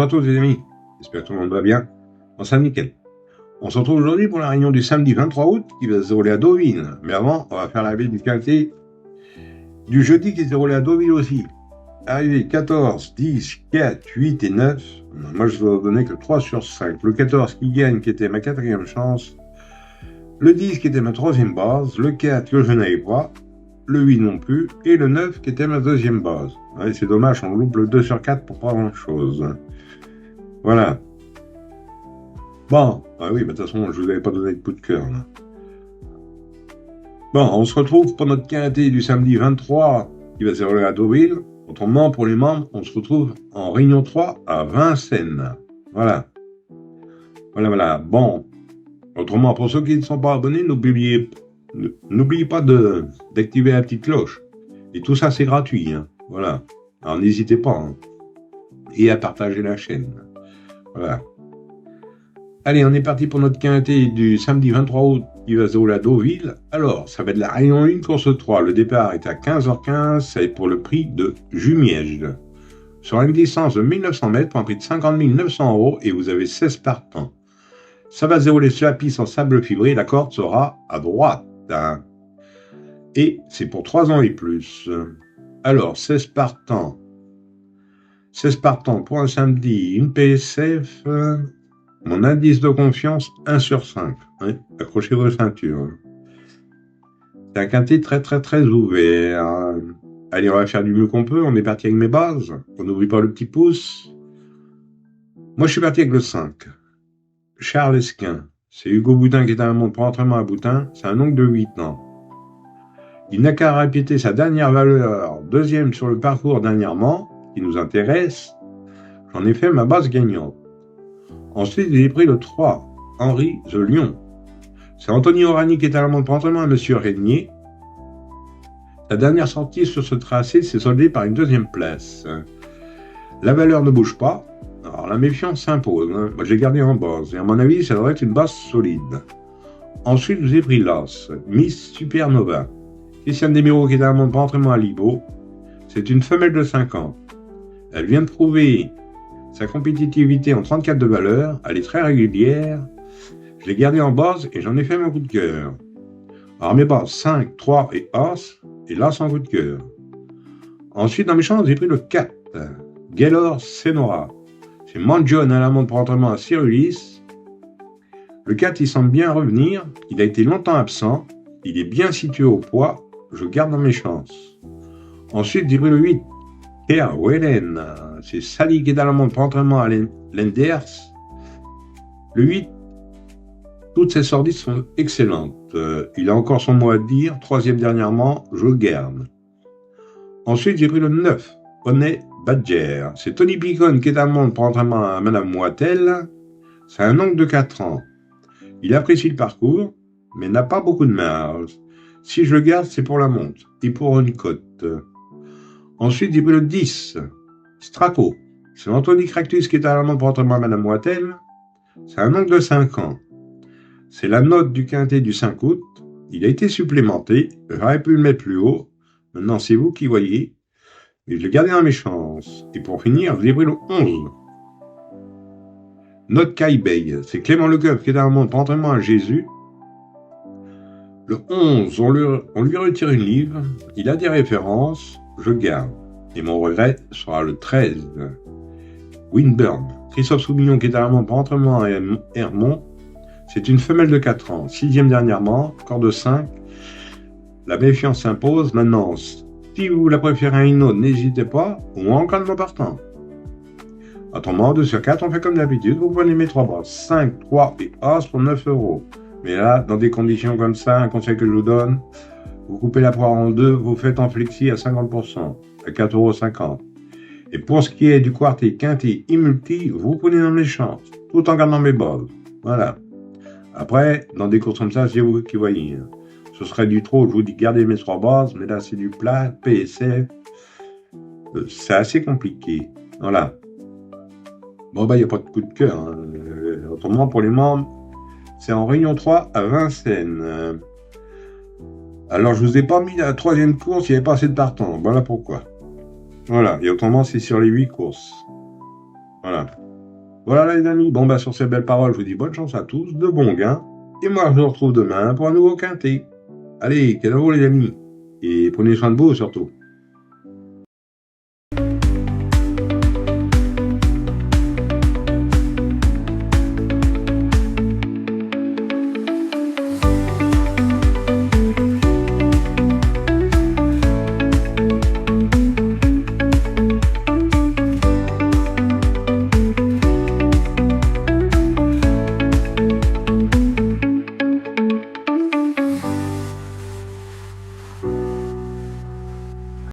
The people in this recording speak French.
tous les amis, j'espère que tout le monde va bien. Bon, ça nickel. On se retrouve aujourd'hui pour la réunion du samedi 23 août qui va se dérouler à Deauville. Mais avant, on va faire la ville du quintet du jeudi qui se déroulait à Deauville aussi. Arrivé 14, 10, 4, 8 et 9. Moi, je vais vous donner que 3 sur 5. Le 14 qui gagne, qui était ma 4e chance. Le 10 qui était ma 3e base. Le 4 que je n'avais pas. Le 8 non plus. Et le 9 qui était ma 2e base. Ouais, c'est dommage, on loupe le 2 sur 4 pour pas grand chose. Voilà. Bon, ah oui, mais de toute façon, je vous avais pas donné de coup de cœur, là. Bon, on se retrouve pour notre quintet du samedi 23 qui va se dérouler à Deauville. Autrement, pour les membres, on se retrouve en réunion 3 à Vincennes. Voilà. Voilà. Bon. Autrement, pour ceux qui ne sont pas abonnés, n'oubliez pas d'activer la petite cloche. Et tout ça, c'est gratuit, hein. Voilà. Alors, n'hésitez pas, hein. Et à partager la chaîne. Voilà. Allez, on est parti pour notre quintet du samedi 23 août qui va se dérouler à Deauville. Alors, ça va être la réunion 1, course 3. Le départ est à 15h15, c'est pour le prix de Jumièges. Sur une distance de 1900 mètres pour un prix de 50 900 € et vous avez 16 partants. Ça va se dérouler sur la piste en sable fibré, la corde sera à droite. Hein. Et c'est pour 3 ans et plus. Alors, 16 partants. 16 partants pour un samedi, une PSF... Mon indice de confiance, 1 sur 5. Oui, accrochez vos ceintures. C'est un quintet très ouvert. Allez, on va faire du mieux qu'on peut. On est parti avec mes bases. On n'oublie pas le petit pouce. Moi, je suis parti avec le 5. Charles Esquin. C'est Hugo Boutin qui est un monde pour entraînement à Boutin. C'est un oncle de 8 ans. Il n'a qu'à répéter sa dernière valeur, 2e sur le parcours dernièrement, qui nous intéresse. J'en ai fait ma base gagnante. Ensuite, j'ai pris le 3, Henri The Lion. C'est Anthony Orani qui est à la montre pour entraînement à Monsieur Régnier. La dernière sortie sur ce tracé s'est soldée par une 2e place. La valeur ne bouge pas, alors la méfiance s'impose. Moi, j'ai gardé en base, et à mon avis, ça devrait être une base solide. Ensuite, j'ai pris l'As, Miss Supernova. Christiane Desmiro qui est à la montre pour entraînement à Libo. C'est une femelle de 5 ans. Elle vient de prouver sa compétitivité en 34 de valeur, elle est très régulière. Je l'ai gardée en base et j'en ai fait mon coup de cœur. Alors mes bases 5, 3 et As, et l'As en coup de cœur. Ensuite, dans mes chances, j'ai pris le 4, Gaylor Senora. C'est Mangione à la montre pour entraînement à Cyrulis. Le 4, il semble bien revenir, il a été longtemps absent, il est bien situé au poids, je garde dans mes chances. Ensuite, j'ai pris le 8, Pierre Wellen, c'est Sally qui est à la montre pour entraînement à Lenders. Le 8, toutes ses sorties sont excellentes. Il a encore son mot à dire, 3e dernièrement, je le garde. Ensuite, j'ai pris le 9, Honey Badger. C'est Tony Picon qui est à la montre pour entraînement à Madame Moitel. C'est un oncle de 4 ans. Il apprécie le parcours, mais n'a pas beaucoup de marge. Si je le garde, c'est pour la montre et pour une cote. Ensuite, j'ai pris le 10, Straco. C'est Anthony Cractus qui est à la montre pour entraînement à Madame Moitel. C'est un oncle de 5 ans. C'est la note du quintet du 5 août. Il a été supplémenté. J'aurais pu le mettre plus haut. Maintenant, c'est vous qui voyez. Mais je l'ai gardé dans mes chances. Et pour finir, j'ai pris le 11. Note Caille-Bay. C'est Clément Lecoeuf qui est à la montre pour entraînement à Jésus. Le 11, on lui retire une livre. Il a des références. Je garde. Et mon regret sera le 13. Winburn. Christophe Soumillon qui est à la montre pour entraînement à Hermont. C'est une femelle de 4 ans. 6e dernièrement. Corps de 5. La méfiance s'impose. Maintenant, si vous la préférez à une autre, n'hésitez pas. Ou en cas de partant. Autrement, 2 sur 4, on fait comme d'habitude. Vous prenez mes 3 bases. 5, 3 et As pour 9 €. Mais là, dans des conditions comme ça, un conseil que je vous donne, vous coupez la poire en 2, vous faites en flexi à 50%, à 4,50 €. Et pour ce qui est du quartet, quintet et multi, vous prenez dans les chances, tout en gardant mes bases. Voilà. Après, dans des courses comme ça, c'est vous qui voyez. Ce serait du trop, je vous dis gardez mes 3 bases, mais là c'est du plat, PSF. C'est assez compliqué. Voilà. Bon, il n'y a pas de coup de cœur. Hein. Autrement, pour les membres, c'est en réunion 3 à Vincennes. Alors, je vous ai pas mis la 3e course, il n'y avait pas assez de partants. Voilà pourquoi. Voilà. Et autrement, c'est sur les 8 courses. Voilà. Voilà les amis, bon sur ces belles paroles, je vous dis bonne chance à tous, de bons gains, et moi je vous retrouve demain pour un nouveau quintet. Allez, cadeau les amis, et prenez soin de vous surtout.